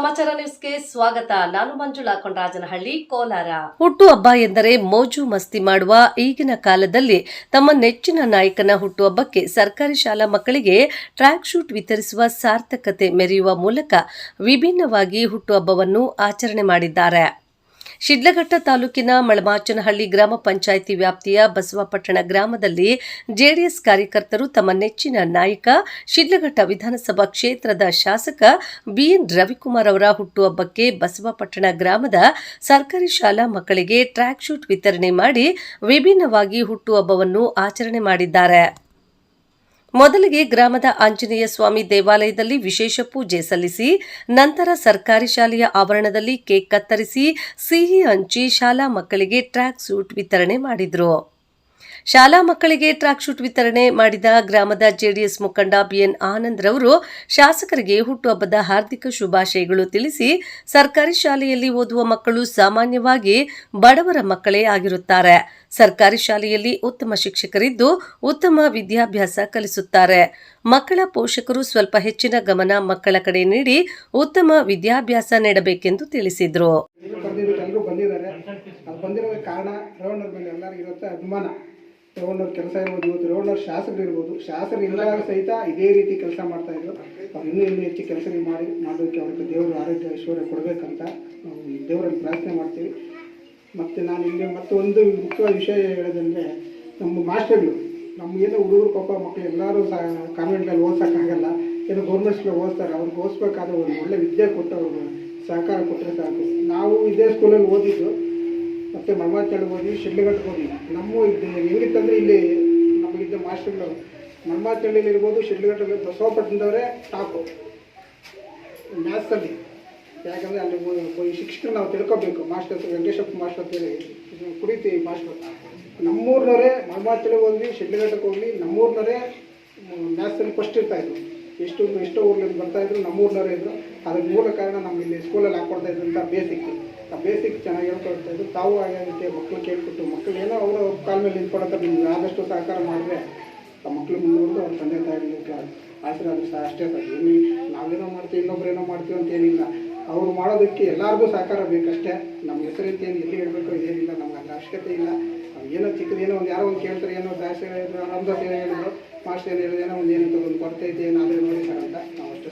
ಸಮಾಚಾರ ನ್ಯೂಸ್ಗೆ ಸ್ವಾಗತ. ನಾನು ಮಂಜುಳಾ ಕೊಂಡರಾಜನಹಳ್ಳಿ, ಕೋಲಾರ. ಹುಟ್ಟುಹಬ್ಬ ಎಂದರೆ ಮೋಜು ಮಸ್ತಿ ಮಾಡುವ ಈಗಿನ ಕಾಲದಲ್ಲಿ ತಮ್ಮ ನೆಚ್ಚಿನ ನಾಯಕನ ಹುಟ್ಟುಹಬ್ಬಕ್ಕೆ ಸರ್ಕಾರಿ ಶಾಲಾ ಮಕ್ಕಳಿಗೆ ಟ್ರ್ಯಾಕ್ ಶೂಟ್ ವಿತರಿಸುವ ಸಾರ್ಥಕತೆ ಮೆರೆಯುವ ಮೂಲಕ ವಿಭಿನ್ನವಾಗಿ ಹುಟ್ಟುಹಬ್ಬವನ್ನು ಆಚರಣೆ ಮಾಡಿದ್ದಾರೆ. ಶಿಡ್ಲಘಟ್ಟ ತಾಲೂಕಿನ ಮಳಮಾಚನಹಳ್ಳಿ ಗ್ರಾಮ ಪಂಚಾಯಿತಿ ವ್ಯಾಪ್ತಿಯ ಬಸವಪಟ್ಟಣ ಗ್ರಾಮದಲ್ಲಿ ಜೆಡಿಎಸ್ ಕಾರ್ಯಕರ್ತರು ತಮ್ಮ ನೆಚ್ಚಿನ ನಾಯಕ ಶಿಡ್ಲಘಟ್ಟ ವಿಧಾನಸಭಾ ಕ್ಷೇತ್ರದ ಶಾಸಕ ಬಿಎನ್ ರವಿಕುಮಾರ್ ಅವರ ಹುಟ್ಟುಹಬ್ಬಕ್ಕೆ ಬಸವಪಟ್ಟಣ ಗ್ರಾಮದ ಸರ್ಕಾರಿ ಶಾಲಾ ಮಕ್ಕಳಿಗೆ ಟ್ರ್ಯಾಕ್ ಶೂಟ್ ವಿತರಣೆ ಮಾಡಿ ವಿಭಿನ್ನವಾಗಿ ಹುಟ್ಟುಹಬ್ಬವನ್ನು ಆಚರಣೆ ಮಾಡಿದ್ದಾರೆ. ಮೊದಲಿಗೆ ಗ್ರಾಮದ ಆಂಜನೇಯ ಸ್ವಾಮಿ ದೇವಾಲಯದಲ್ಲಿ ವಿಶೇಷ ಪೂಜೆ ಸಲ್ಲಿಸಿ ನಂತರ ಸರ್ಕಾರಿ ಶಾಲೆಯ ಆವರಣದಲ್ಲಿ ಕೇಕ್ ಕತ್ತರಿಸಿ ಸಿಹಿ ಹಂಚಿ ಶಾಲಾ ಮಕ್ಕಳಿಗೆ ಟ್ರ್ಯಾಕ್ ಸೂಟ್ ವಿತರಣೆ ಮಾಡಿದರು. ಶಾಲಾ ಮಕ್ಕಳಿಗೆ ಟ್ರ್ಯಾಕ್ ಶೂಟ್ ವಿತರಣೆ ಮಾಡಿದ ಗ್ರಾಮದ ಜೆಡಿಎಸ್ ಮುಖಂಡ ಬಿಎನ್ ಆನಂದ್ ರವರು ಶಾಸಕರಿಗೆ ಹುಟ್ಟುಹಬ್ಬದ ಹಾರ್ದಿಕ ಶುಭಾಶಯಗಳು ತಿಳಿಸಿ, ಸರ್ಕಾರಿ ಶಾಲೆಯಲ್ಲಿ ಓದುವ ಮಕ್ಕಳು ಸಾಮಾನ್ಯವಾಗಿ ಬಡವರ ಮಕ್ಕಳೇ ಆಗಿರುತ್ತಾರೆ. ಸರ್ಕಾರಿ ಶಾಲೆಯಲ್ಲಿ ಉತ್ತಮ ಶಿಕ್ಷಕರಿದ್ದು ಉತ್ತಮ ವಿದ್ಯಾಭ್ಯಾಸ ಕಲಿಸುತ್ತಾರೆ. ಮಕ್ಕಳ ಪೋಷಕರು ಸ್ವಲ್ಪ ಹೆಚ್ಚಿನ ಗಮನ ಮಕ್ಕಳ ಕಡೆ ನೀಡಿ ಉತ್ತಮ ವಿದ್ಯಾಭ್ಯಾಸ ನೀಡಬೇಕೆಂದು ತಿಳಿಸಿದರು. ರೇವಣ್ಣವ್ರ ಕೆಲಸ ಇರ್ಬೋದು, ಇವತ್ತು ರೇವಣ್ಣವ್ರ ಶಾಸಕರು ಇರ್ಬೋದು, ಶಾಸಕರು ಇಲ್ಲದಾಗ ಸಹಿತ ಇದೇ ರೀತಿ ಕೆಲಸ ಮಾಡ್ತಾ ಇದ್ರು. ಅವ್ರು ಇನ್ನೂ ಹೆಚ್ಚು ಕೆಲಸ ಮಾಡೋದಕ್ಕೆ ಅವ್ರಿಗೆ ದೇವರು ಆರೋಗ್ಯ ಐಶ್ವರ್ಯ ಕೊಡಬೇಕಂತ ನಾವು ದೇವರಲ್ಲಿ ಪ್ರಾರ್ಥನೆ ಮಾಡ್ತೀವಿ. ಮತ್ತು ನಾನು ಇಲ್ಲಿ ಮತ್ತೊಂದು ಮುಖ್ಯವಾದ ವಿಷಯ ಹೇಳೋದಂದರೆ, ನಮ್ಮ ಮಾಸ್ಟರ್ಗಳು ನಮಗೇನೋ ಹುಡುಗರು ಪಾಪ ಮಕ್ಕಳು ಎಲ್ಲರೂ ಕಾನ್ವೆಂಟಲ್ಲಿ ಓದಿಸೋಕ್ಕಾಗಲ್ಲ, ಏನೋ ಗೌರ್ಮೆಂಟ್ ಸ್ಕೂಲ್ ಓದಿಸ್ತಾರೆ. ಅವ್ರಿಗೆ ಓದಿಸ್ಬೇಕಾದ್ರೆ ಒಂದು ಒಳ್ಳೆ ವಿದ್ಯೆ ಕೊಟ್ಟು ಅವ್ರಿಗೆ ಸಹಕಾರ ಕೊಟ್ಟರೆ ಸಾಕು. ನಾವು ಇದೇ ಸ್ಕೂಲಲ್ಲಿ ಓದಿದ್ದು, ಮತ್ತು ಮಳಮಾಚನಹಳ್ಳಿ ಓದಿ, ಶಿಡ್ಲಘಟ್ಟಕ್ಕೆ ಹೋಗಿ ನಮ್ಮ ಹೆಂಗಿತ್ತಂದರೆ ಇಲ್ಲಿ ನಮಗಿದ್ದ ಮಾಸ್ಟರ್ಗಳು ಮಳಮಾಚನಹಳ್ಳಿಯಲ್ಲಿ ಇರ್ಬೋದು, ಶಿಡ್ಲಘಟ್ಟಲ್ಲಿ ಬಸವಪಟ್ಟಣದವರೇ ಟಾಪು ಮ್ಯಾಥ್ಸಲ್ಲಿ. ಯಾಕಂದರೆ ಅಲ್ಲಿ ಶಿಕ್ಷಕರು ನಾವು ತಿಳ್ಕೊಬೇಕು. ಮಾಸ್ಟರ್ಸ್ ವೆಂಕಟೇಶಪ್ಪ ಮಾಸ್ಟರ್ ಅಂತೇಳಿ ಕುಡಿತೀವಿ ಮಾಸ್ಟರ್. ನಮ್ಮೂರಿನವರೇ ಮಳಮಾಚನಹಳ್ಳಿ ಹೋದ್ವಿ, ಶಿಡ್ಲಘಟ್ಟಕ್ಕೆ ಹೋಗಲಿ, ನಮ್ಮೂರಿನವರೇ ಮ್ಯಾಥ್ಸಲ್ಲಿ ಫಸ್ಟ್ ಇರ್ತಾಯಿದ್ರು. ಎಷ್ಟೋ ಊರ್ಲಿಂದ ಬರ್ತಾಯಿದ್ರು, ನಮ್ಮೂರಿನವರೇ ಇದ್ದರು. ಅದಕ್ಕೆ ಮೂಲ ಕಾರಣ ನಮ್ಮ ಇಲ್ಲಿ ಸ್ಕೂಲಲ್ಲಿ ಹಾಕ್ಕೊಡ್ತಾ ಇದ್ದಂಥ ಬೇಸಿಕ್ ಚೆನ್ನಾಗಿ ಹೇಳ್ಕೊಡ್ತಾ ಇದ್ರು. ತಾವು ಹಾಗೆ ಮಕ್ಕಳು ಕೇಳ್ಕೊಟ್ಟು ಮಕ್ಕಳು ಏನೋ ಅವರ ಕಾಲ ಮೇಲೆ ನಿಂತ್ಕೊಡೋಕೆ ನಿಮ್ಗೆ ಆದಷ್ಟು ಸಹಕಾರ ಮಾಡಿದ್ರೆ ಆ ಮಕ್ಕಳು ಮುಂದುವರೆದು ಅವ್ರ ತಂದೆ ತಾಯಿಗಳಿಗೆ ಆಶೀರ್ವಾದ ಅಷ್ಟೇ ಸಾಕು. ನಾವೇನೋ ಮಾಡ್ತೀವಿ, ಇನ್ನೊಬ್ರೇನೋ ಮಾಡ್ತೀವಿ ಅಂತೇನಿಲ್ಲ. ಅವರು ಮಾಡೋದಕ್ಕೆ ಎಲ್ಲರಿಗೂ ಸಹಕಾರ ಬೇಕಷ್ಟೇ. ನಮ್ಮ ಹೆಸರಿಂತೇನು ಎಲ್ಲಿ ಹೇಳಬೇಕು ಇದೇನಿಲ್ಲ, ನಮ್ಗೆ ಅಲ್ಲಿ ಅವಶ್ಯಕತೆ ಇಲ್ಲ. ಏನೋ ಚಿಕ್ಕದೇನೋ ಒಂದು ಯಾರೋ ಒಂದು ಕೇಳ್ತಾರೆ, ಏನೋ ದಾಸೆ ಹೇಳಿದ್ರು, ರಾಮದಾಸ್ ಏನೋ ಹೇಳಿದ್ರು, ಮಾಸ್ಟರ್ ಏನು ಹೇಳಿದ್ರು, ಏನೋ ಒಂದು ಏನಂತ ಒಂದು ಕೊರತೆ ಇದೆ, ಏನಾದರೂ ನೋಡಿ ಸರ್ ಅಂತ ನಾವು ಅಷ್ಟೇ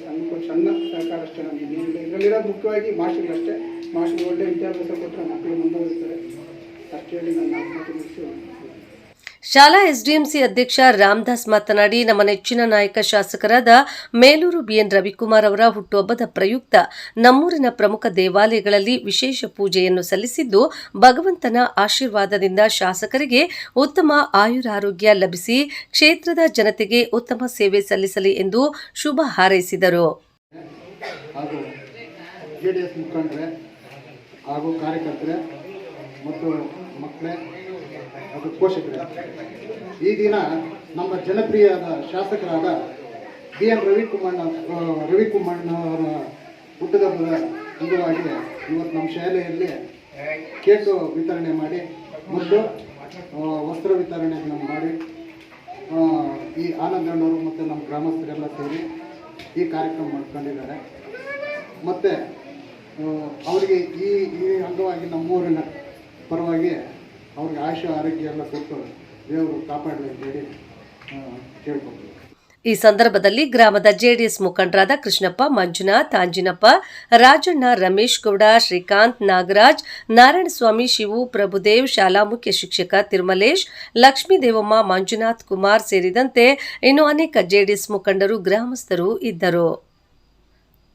ಸಣ್ಣ ಸಹಕಾರ ಅಷ್ಟೇ. ನಮಗೆ ಏನಿಲ್ಲ. ಇದರಲ್ಲಿರೋದು ಮುಖ್ಯವಾಗಿ ಮಾಸ್ಟರ್ಗಳಷ್ಟೇ. ಮಾಸ್ಟರ್ ಒಳ್ಳೆ ವಿದ್ಯಾಭ್ಯಾಸ ಕೊಟ್ಟರೆ ಮಕ್ಕಳು ಮುಂದುವರಿತಾರೆ ಅಷ್ಟೇ ಹೇಳಿ ನನ್ನ ಮಾತು ಮುಗಿಸಿ. ಶಾಲಾ ಎಸ್ಡಿಎಂಸಿ ಅಧ್ಯಕ್ಷ ರಾಮದಾಸ್ ಮಾತನಾಡಿ, ನಮ್ಮ ನೆಚ್ಚಿನ ನಾಯಕ ಶಾಸಕರಾದ ಮೇಲೂರು ಬಿಎನ್ ರವಿಕುಮಾರ್ ಅವರ ಹುಟ್ಟುಹಬ್ಬದ ಪ್ರಯುಕ್ತ ನಮ್ಮೂರಿನ ಪ್ರಮುಖ ದೇವಾಲಯಗಳಲ್ಲಿ ವಿಶೇಷ ಪೂಜೆಯನ್ನು ಸಲ್ಲಿಸಿದ್ದು, ಭಗವಂತನ ಆಶೀರ್ವಾದದಿಂದ ಶಾಸಕರಿಗೆ ಉತ್ತಮ ಆಯುರಾರೋಗ್ಯ ಲಭಿಸಿ ಕ್ಷೇತ್ರದ ಜನತೆಗೆ ಉತ್ತಮ ಸೇವೆ ಸಲ್ಲಿಸಲಿ ಎಂದು ಶುಭ ಹಾರೈಸಿದರು. ಜೆಡಿಎಸ್ ಮುಖಂಡರೇ ಹಾಗೂ ಕಾರ್ಯಕರ್ತರೇ ಮತ್ತು ಮಕ್ಕಳೇ ಹಾಗೂ ಪೋಷಕರೇ, ಈ ದಿನ ನಮ್ಮ ಜನಪ್ರಿಯದ ಶಾಸಕರಾದ ಬಿಎನ್ ರವಿಕುಮಾರ್ನವರ ಹುಟ್ಟುಹಬ್ಬದ ಅಂಗವಾಗಿ ಇವತ್ತು ನಮ್ಮ ಶಾಲೆಯಲ್ಲಿ ಕೇಕು ವಿತರಣೆ ಮಾಡಿ ಮತ್ತು ವಸ್ತ್ರ ವಿತರಣೆಯನ್ನು ಮಾಡಿ ಈ ಆನಂದಣ್ಣವರು ಮತ್ತು ನಮ್ಮ ಗ್ರಾಮಸ್ಥರೆಲ್ಲ ಸೇರಿ ಈ ಕಾರ್ಯಕ್ರಮ ಮಾಡ್ಕೊಂಡಿದ್ದಾರೆ. ಮತ್ತು ಅವರಿಗೆ ಈ ಅಂಗವಾಗಿ ನಮ್ಮೂರಿನ ಪರವಾಗಿ ಅವ್ರಿಗೆ ಆರೋಗ್ಯ ಎಲ್ಲ ಕೊಟ್ಟು ದೇವರು ಕಾಪಾಡಲಿ ಅಂತೇಳಿ ಕೇಳ್ಕೊಳ್ತೀವಿ. ಈ ಸಂದರ್ಭದಲ್ಲಿ ಗ್ರಾಮದ ಜೆಡಿಎಸ್ ಮುಖಂಡರಾದ ಕೃಷ್ಣಪ್ಪ, ಮಂಜುನಾಥ್, ಆಂಜಿನಪ್ಪ, ರಾಜಣ್ಣ, ರಮೇಶ್ ಗೌಡ, ಶ್ರೀಕಾಂತ್, ನಾಗರಾಜ್, ನಾರಾಯಣಸ್ವಾಮಿ, ಶಿವು, ಪ್ರಭುದೇವ್, ಶಾಲಾ ಮುಖ್ಯ ಶಿಕ್ಷಕ ತಿರುಮಲೇಶ್, ಲಕ್ಷ್ಮೀದೇವಮ್ಮ, ಮಂಜುನಾಥ್ ಕುಮಾರ್ ಸೇರಿದಂತೆ ಇನ್ನು ಅನೇಕ ಜೆಡಿಎಸ್ ಮುಖಂಡರು, ಗ್ರಾಮಸ್ಥರು ಇದ್ದರು.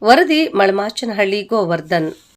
ವರದಿ ಮಳಮಾಚನಹಳ್ಳಿ, ಗೋವರ್ಧನ್.